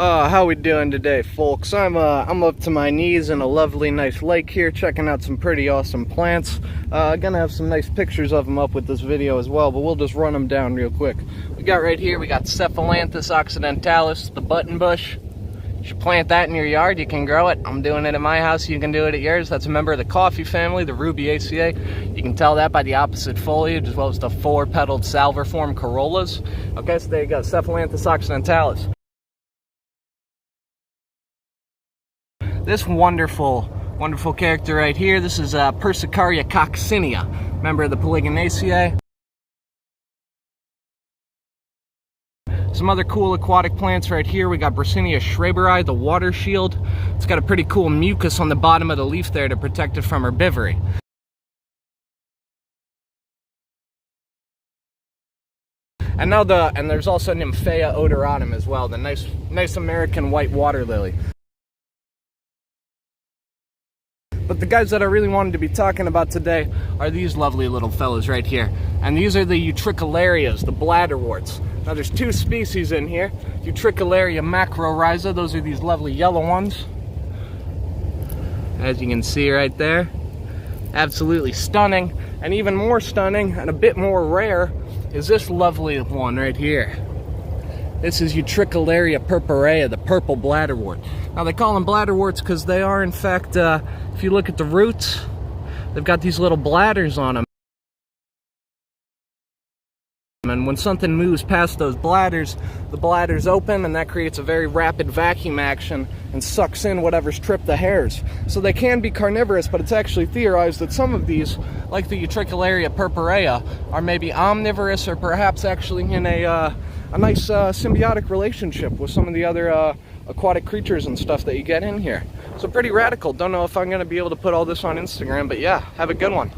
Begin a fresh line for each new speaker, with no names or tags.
How we doing today, folks? I'm up to my knees in a lovely, nice lake here, checking out some pretty awesome plants. Gonna have some nice pictures of them up with this video as well, but we'll just run them down real quick. We got right here, we got Cephalanthus occidentalis, the button bush. You should plant that in your yard. You can grow it. I'm doing it at my house. You can do it at yours. That's a member of the coffee family, the Rubiaceae. You can tell that by the opposite foliage as well as the four-petaled salverform corollas. Okay, so there you go, Cephalanthus occidentalis. This wonderful character right here, this is Persicaria coccinea, member of the Polygonaceae. Some other cool aquatic plants right here. We got Brassinia schreberi, the water shield. It's got a pretty cool mucus on the bottom of the leaf there to protect it from herbivory. And there's also Nymphaea odoratum as well, the nice American white water lily. But the guys that I really wanted to be talking about today are these lovely little fellas right here. And these are the Utricularias, the bladderworts. Now there's two species in here. Utricularia macrorhiza, those are these lovely yellow ones. As you can see right there. Absolutely stunning. And even more stunning, and a bit more rare, is this lovely one right here. This is Utricularia purpurea, the purple bladderwort. Now they call them bladderworts because they are, in fact, if you look at the roots, they've got these little bladders on them. And when something moves past those bladders, the bladders open, and that creates a very rapid vacuum action and sucks in whatever's tripped the hairs. So they can be carnivorous, but it's actually theorized that some of these, like the Utricularia purpurea, are maybe omnivorous or perhaps actually in a nice symbiotic relationship with some of the other aquatic creatures and stuff that you get in here. So pretty radical. Don't know if I'm going to be able to put all this on Instagram, but yeah, have a good one.